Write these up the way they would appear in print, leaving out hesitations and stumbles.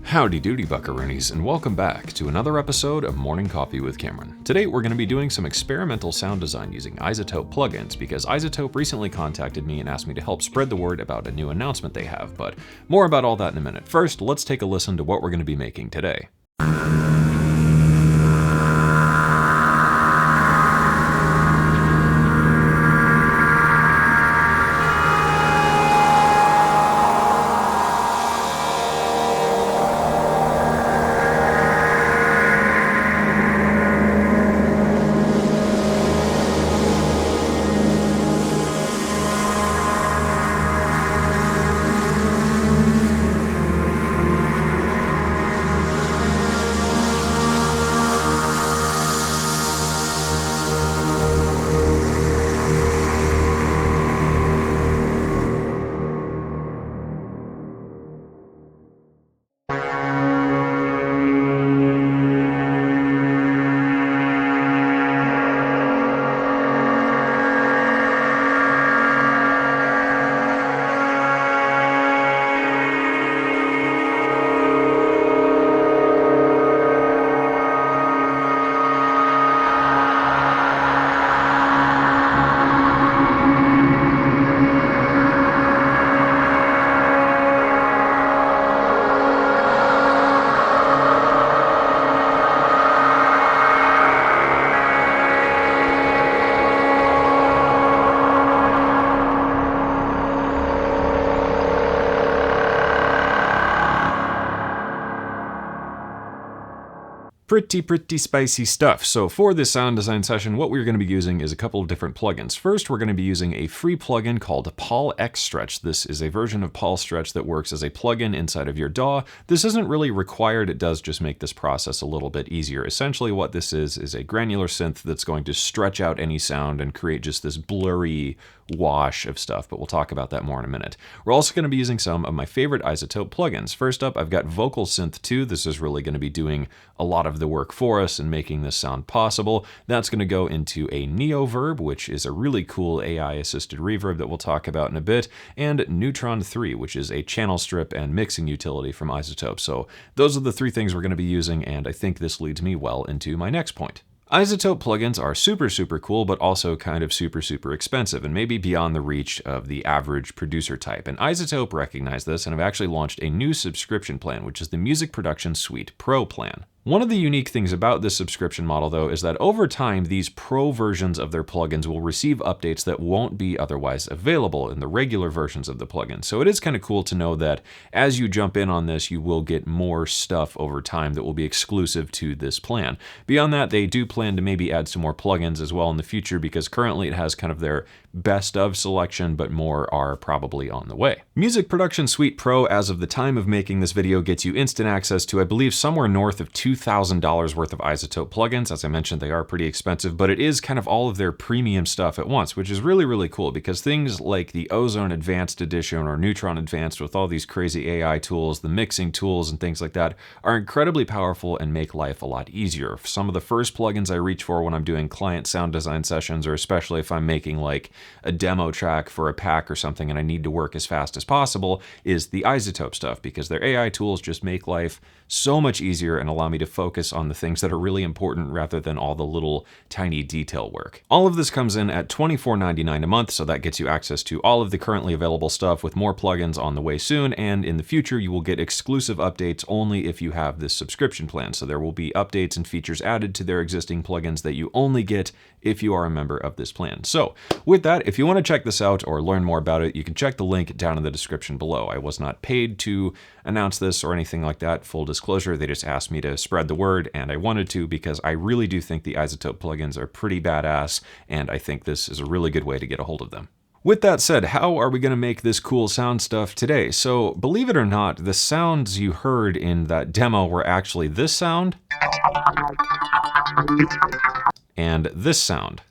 Howdy doody buckaroonies, and welcome back to another episode of Morning Coffee with Cameron. Today we're going to be doing some experimental sound design using iZotope plugins because iZotope recently contacted me and asked me to help spread the word about a new announcement they have, but more about all that in a minute. First, let's take a listen to what we're going to be making today. Pretty spicy stuff. So for this sound design session, what we're going to be using is a couple of different plugins. First, we're going to be using a free plugin called Stretch. This is a version of Stretch that works as a plugin inside of your DAW. This isn't really required. It does just make this process a little bit easier. Essentially what this is a granular synth that's going to stretch out any sound and create just this blurry wash of stuff, but we'll talk about that more in a minute. We're also going to be using some of my favorite iZotope plugins. First up, I've got VocalSynth 2. This is really going to be doing a lot of the work for us and making this sound possible. That's going to go into a Verb, which is a really cool AI-assisted reverb that we'll talk about in a bit, and Neutron 3, which is a channel strip and mixing utility from iZotope. So those are the three things we're going to be using, and I think this leads me well into my next point. iZotope plugins are super cool, but also kind of super expensive and maybe beyond the reach of the average producer type. And iZotope recognized this and have actually launched a new subscription plan, which is the Music Production Suite Pro plan. One of the unique things about this subscription model, though, is that over time, these pro versions of their plugins will receive updates that won't be otherwise available in the regular versions of the plugin. So it is kind of cool to know that as you jump in on this, you will get more stuff over time that will be exclusive to this plan. Beyond that, they do plan to maybe add some more plugins as well in the future, because currently it has kind of their best of selection, but more are probably on the way. Music Production Suite Pro, as of the time of making this video, gets you instant access to, I believe, somewhere north of $2,000 worth of iZotope plugins. As I mentioned, they are pretty expensive, but it is kind of all of their premium stuff at once, which is really cool, because things like the Ozone Advanced Edition or Neutron Advanced with all these crazy AI tools, the mixing tools and things like that are incredibly powerful and make life a lot easier. Some of the first plugins I reach for when I'm doing client sound design sessions, or especially if I'm making like a demo track for a pack or something and I need to work as fast as possible, is the iZotope stuff, because their AI tools just make life so much easier and allow me to focus on the things that are really important rather than all the little tiny detail work. All of this comes in at $24.99 a month, so that gets you access to all of the currently available stuff with more plugins on the way soon, and in the future you will get exclusive updates only if you have this subscription plan. So there will be updates and features added to their existing plugins that you only get if you are a member of this plan. So with that, if you want to check this out or learn more about it, you can check the link down in the description below. I was not paid to announce this or anything like that, full disclosure. They just asked me to spread the word, and I wanted to because I really do think the iZotope plugins are pretty badass, and I think this is a really good way to get a hold of them. With that said, how are we going to make this cool sound stuff today? So believe it or not, the sounds you heard in that demo were actually this sound and this sound,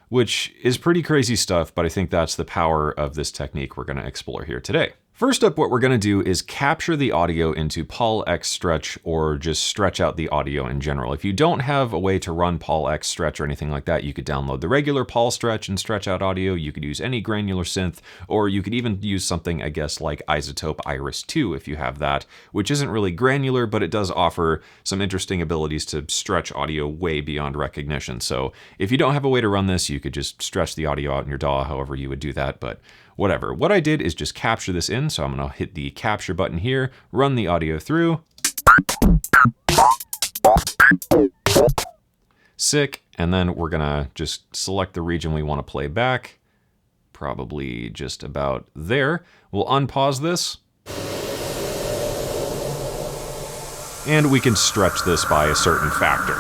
which is pretty crazy stuff, but I think that's the power of this technique we're going to explore here today. First up, what we're going to do is capture the audio into PaulX Stretch or just stretch out the audio in general. If you don't have a way to run PaulX Stretch or anything like that, you could download the regular Paul Stretch and stretch out audio. You could use any granular synth, or you could even use something, I guess, like iZotope Iris 2 if you have that, which isn't really granular, but it does offer some interesting abilities to stretch audio way beyond recognition. So if you don't have a way to run this, you could just stretch the audio out in your DAW, however you would do that, but whatever. What I did is just capture this in, so I'm gonna hit the capture button here, run the audio through. Sick, and then we're gonna just select the region we wanna play back, probably just about there. We'll unpause this, and we can stretch this by a certain factor.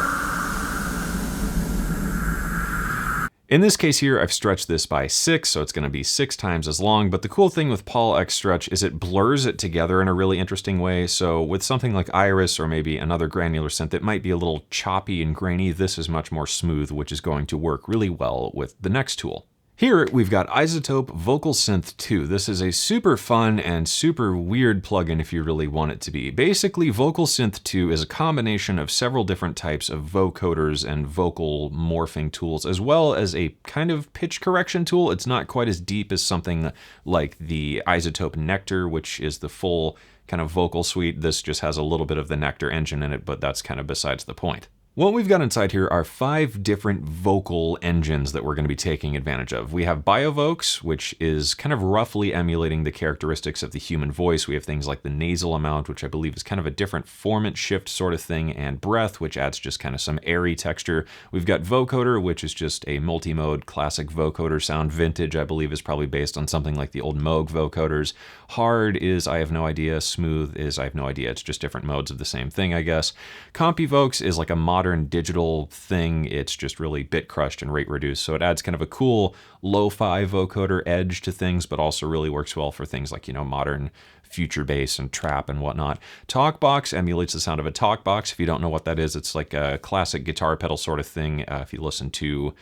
In this case here, I've stretched this by 6, so it's going to be 6 times as long, but the cool thing with PaulX Stretch is it blurs it together in a really interesting way, so with something like Iris or maybe another granular synth, it might be a little choppy and grainy. This is much more smooth, which is going to work really well with the next tool. Here, we've got iZotope VocalSynth 2. This is a super fun and super weird plugin if you really want it to be. Basically, VocalSynth 2 is a combination of several different types of vocoders and vocal morphing tools, as well as a kind of pitch correction tool. It's not quite as deep as something like the iZotope Nectar, which is the full kind of vocal suite. This just has a little bit of the Nectar engine in it, but that's kind of besides the point. What we've got inside here are 5 different vocal engines that we're going to be taking advantage of. We have BioVox, which is kind of roughly emulating the characteristics of the human voice. We have things like the nasal amount, which I believe is kind of a different formant shift sort of thing, and breath, which adds just kind of some airy texture. We've got vocoder, which is just a multimode classic vocoder sound. Vintage, I believe, is probably based on something like the old Moog vocoders. Hard is I have no idea. Smooth is I have no idea. It's just different modes of the same thing, I guess. CompiVox is like a modern digital thing. It's just really bit crushed and rate reduced, so it adds kind of a cool lo-fi vocoder edge to things, but also really works well for things like, you know, modern future bass and trap and whatnot. TalkBox emulates the sound of a talkbox. If you don't know what that is, it's like a classic guitar pedal sort of thing. If you listen to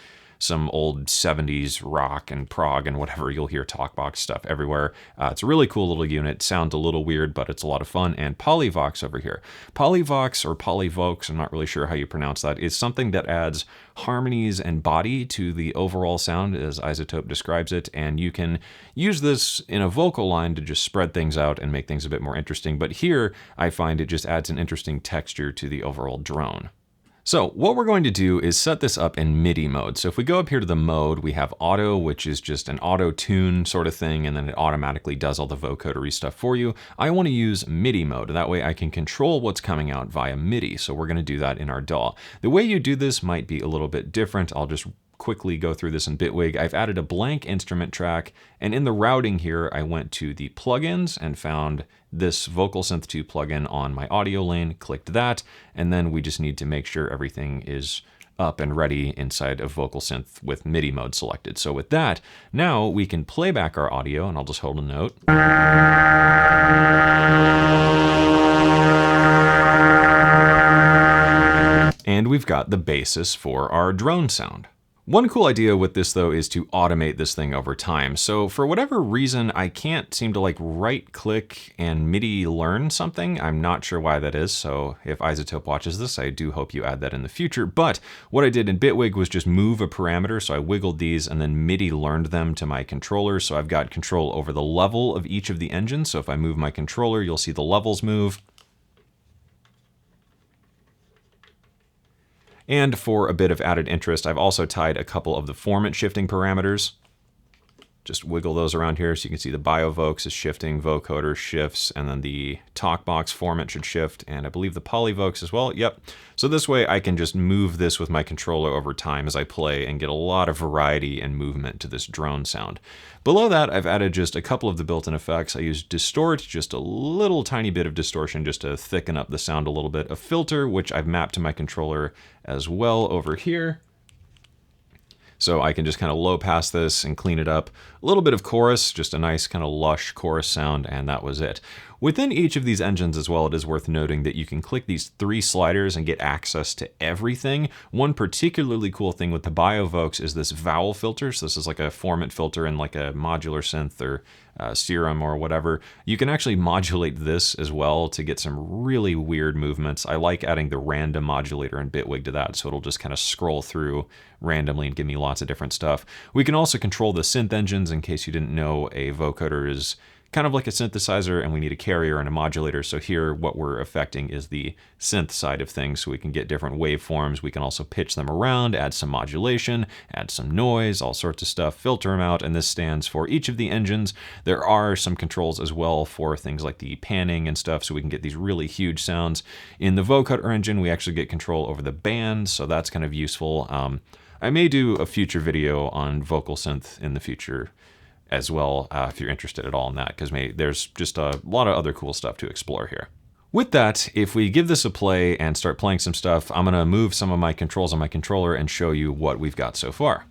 some old 70s rock and prog and whatever, you'll hear TalkBox stuff everywhere. It's a really cool little unit. Sounds a little weird, but it's a lot of fun. And PolyVox over here. PolyVox or PolyVox, I'm not really sure how you pronounce that, is something that adds harmonies and body to the overall sound as iZotope describes it. And you can use this in a vocal line to just spread things out and make things a bit more interesting. But here I find it just adds an interesting texture to the overall drone. So what we're going to do is set this up in MIDI mode. So if we go up here to the mode, we have auto, which is just an auto tune sort of thing, and then it automatically does all the vocodery stuff for you. I want to use MIDI mode. That way I can control what's coming out via MIDI. So we're going to do that in our DAW. The way you do this might be a little bit different. I'll just quickly go through this in DAWg. I've added a blank instrument track, and in the routing here, I went to the plugins and found this VocalSynth 2 plugin on my audio lane, clicked that, and then we just need to make sure everything is up and ready inside of VocalSynth with MIDI mode selected. So with that, now we can play back our audio, and I'll just hold a note. And we've got the basis for our drone sound. One cool idea with this though is to automate this thing over time. So for whatever reason, I can't seem to like right click and MIDI learn something. I'm not sure why that is. So if iZotope watches this, I do hope you add that in the future. But what I did in DAWg was just move a parameter. So I wiggled these and then MIDI learned them to my controller. So I've got control over the level of each of the engines. So if I move my controller, you'll see the levels move. And for a bit of added interest, I've also tied a couple of the formant shifting parameters. Just wiggle those around here so you can see the BioVox is shifting, vocoder shifts, and then the TalkBox formant should shift, and I believe the PolyVox as well. Yep. So this way I can just move this with my controller over time as I play and get a lot of variety and movement to this drone sound. Below that, I've added just a couple of the built-in effects. I used Distort, just a little tiny bit of distortion just to thicken up the sound a little bit. A filter, which I've mapped to my controller as well over here. So I can just kind of low pass this and clean it up. A little bit of chorus, just a nice kind of lush chorus sound, and that was it. Within each of these engines as well, it is worth noting that you can click these 3 sliders and get access to everything. One particularly cool thing with the BioVox is this vowel filter. So this is like a formant filter in like a modular synth or Serum or whatever. You can actually modulate this as well to get some really weird movements. I like adding the random modulator and bitwig to that, so it'll just kind of scroll through randomly and give me lots of different stuff. We can also control the synth engines. In case you didn't know, a vocoder is kind of like a synthesizer, and we need a carrier and a modulator. So here what we're affecting is the synth side of things, so we can get different waveforms. We can also pitch them around, add some modulation, add some noise, all sorts of stuff, filter them out, and this stands for each of the engines. There are some controls as well for things like the panning and stuff, so we can get these really huge sounds. In the vocoder engine, we actually get control over the band, so that's kind of useful. I may do a future video on VocalSynth in the future as well, if you're interested at all in that, because there's just a lot of other cool stuff to explore here. With that, if we give this a play and start playing some stuff, I'm gonna move some of my controls on my controller and show you what we've got so far.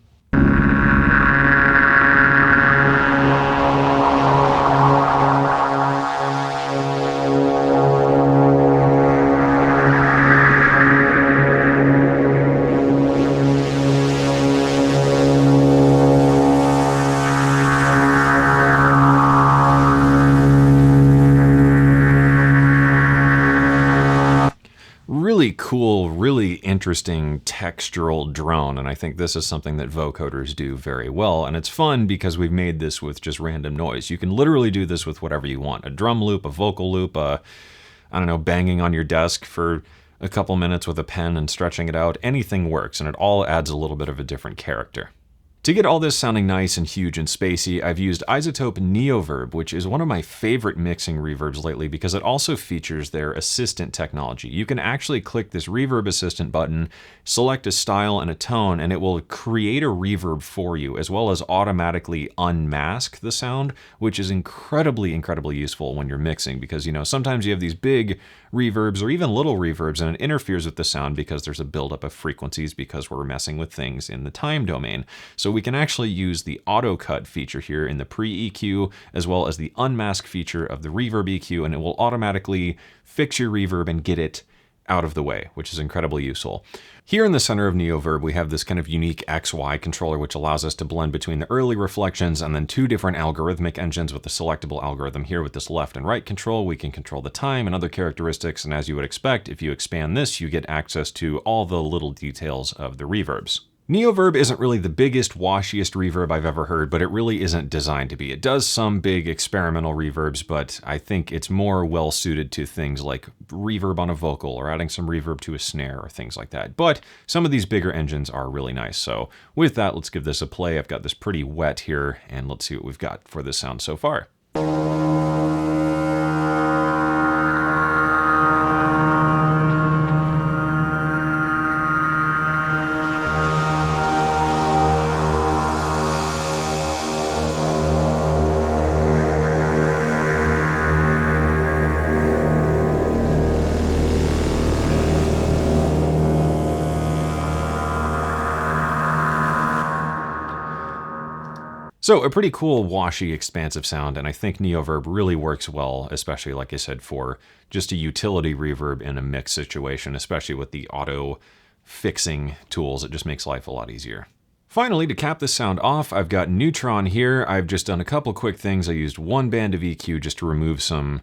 Really cool, really interesting textural drone, and I think this is something that vocoders do very well, and it's fun because we've made this with just random noise. You can literally do this with whatever you want. A drum loop, a vocal loop, I don't know, banging on your desk for a couple minutes with a pen and stretching it out. Anything works, and it all adds a little bit of a different character. To get all this sounding nice and huge and spacey, I've used iZotope VocalSynth, which is one of my favorite mixing reverbs lately because it also features their assistant technology. You can actually click this reverb assistant button, select a style and a tone, and it will create a reverb for you, as well as automatically unmask the sound, which is incredibly, incredibly useful when you're mixing because, you know, sometimes you have these big reverbs or even little reverbs and it interferes with the sound because there's a buildup of frequencies because we're messing with things in the time domain. So we can actually use the auto cut feature here in the pre-EQ as well as the unmask feature of the reverb EQ, and it will automatically fix your reverb and get it out of the way, which is incredibly useful. Here in the center of DAWg, we have this kind of unique XY controller, which allows us to blend between the early reflections and then 2 different algorithmic engines with the selectable algorithm. Here with this left and right control, we can control the time and other characteristics. And as you would expect, if you expand this, you get access to all the little details of the reverbs. DAWg isn't really the biggest, washiest reverb I've ever heard, but it really isn't designed to be. It does some big experimental reverbs, but I think it's more well suited to things like reverb on a vocal or adding some reverb to a snare or things like that. But some of these bigger engines are really nice. So with that, let's give this a play. I've got this pretty wet here, and let's see what we've got for this sound so far. So a pretty cool, washy, expansive sound, and I think DAWg really works well, especially, like I said, for just a utility reverb in a mix situation, especially with the auto fixing tools. It just makes life a lot easier. Finally, to cap this sound off, I've got Neutron here. I've just done a couple quick things. I used 1 band of EQ just to remove some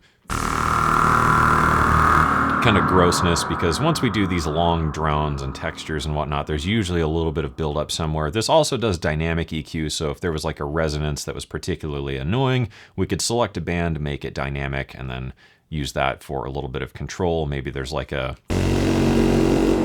kind of grossness, because once we do these long drones and textures and whatnot, there's usually a little bit of buildup somewhere. This also does dynamic EQ, so if there was like a resonance that was particularly annoying, we could select a band, make it dynamic, and then use that for a little bit of control. Maybe there's like a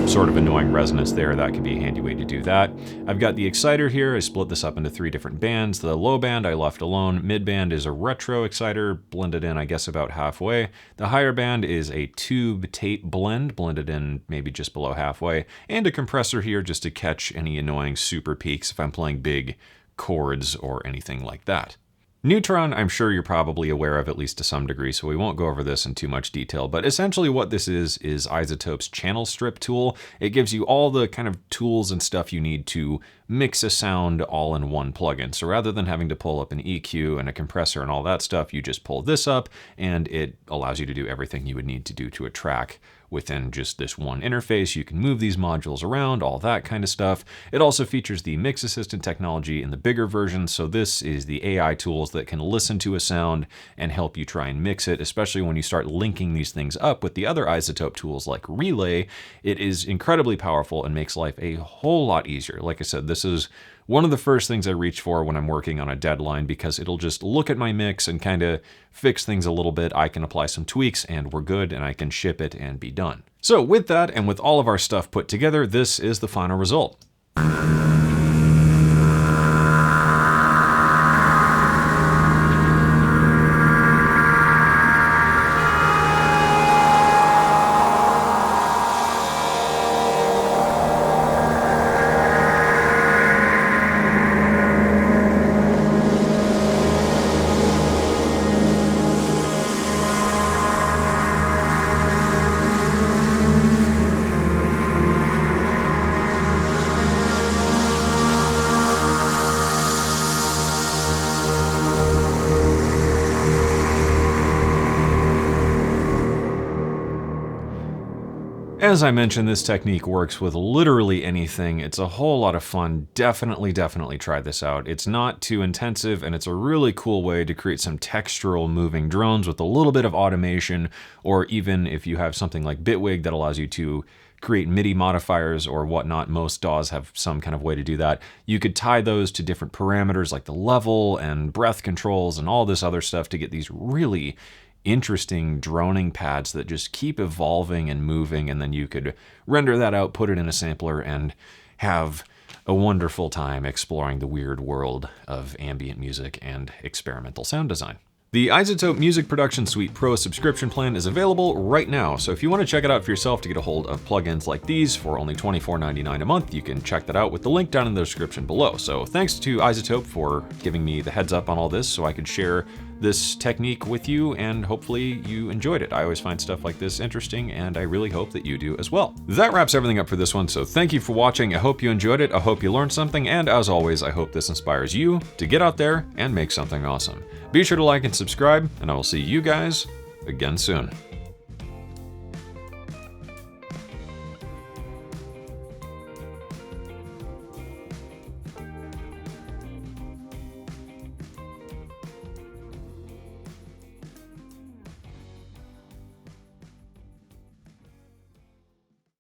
sort of annoying resonance there. That could be a handy way to do that. I've got the exciter here. I split this up into 3 different bands. The low band I left alone. Mid band is a retro exciter, blended in, I guess, about halfway. The higher band is a tube tape blend, blended in maybe just below halfway. And a compressor here just to catch any annoying super peaks if I'm playing big chords or anything like that. Neutron, I'm sure you're probably aware of at least to some degree, so we won't go over this in too much detail, but essentially what this is iZotope's channel strip tool. It gives you all the kind of tools and stuff you need to mix a sound all in one plugin. So rather than having to pull up an EQ and a compressor and all that stuff, you just pull this up and it allows you to do everything you would need to do to a track within just this one interface. You can move these modules around, all that kind of stuff. It also features the Mix Assistant technology in the bigger version, so this is the AI tools that can listen to a sound and help you try and mix it, especially when you start linking these things up with the other iZotope tools like Relay. It is incredibly powerful and makes life a whole lot easier. Like I said, this is one of the first things I reach for when I'm working on a deadline, because it'll just look at my mix and kind of fix things a little bit. I can apply some tweaks and we're good, and I can ship it and be done. So with that, and with all of our stuff put together, this is the final result. As I mentioned, this technique works with literally anything. It's a whole lot of fun. Definitely try this out. It's not too intensive, and it's a really cool way to create some textural moving drones with a little bit of automation, or even if you have something like DAWg that allows you to create MIDI modifiers or whatnot. Most DAWs have some kind of way to do that. You could tie those to different parameters like the level and breath controls and all this other stuff to get these really interesting droning pads that just keep evolving and moving, and then you could render that out, put it in a sampler, and have a wonderful time exploring the weird world of ambient music and experimental sound design. The iZotope Music Production Suite Pro subscription plan is available right now, so if you want to check it out for yourself to get a hold of plugins like these for only $24.99 a month, you can check that out with the link down in the description below. So thanks to iZotope for giving me the heads up on all this so I could share this technique with you, and hopefully you enjoyed it. I always find stuff like this interesting, and I really hope that you do as well. That wraps everything up for this one, so thank you for watching. I hope you enjoyed it. I hope you learned something, and as always, I hope this inspires you to get out there and make something awesome. Be sure to like and subscribe, and I will see you guys again soon.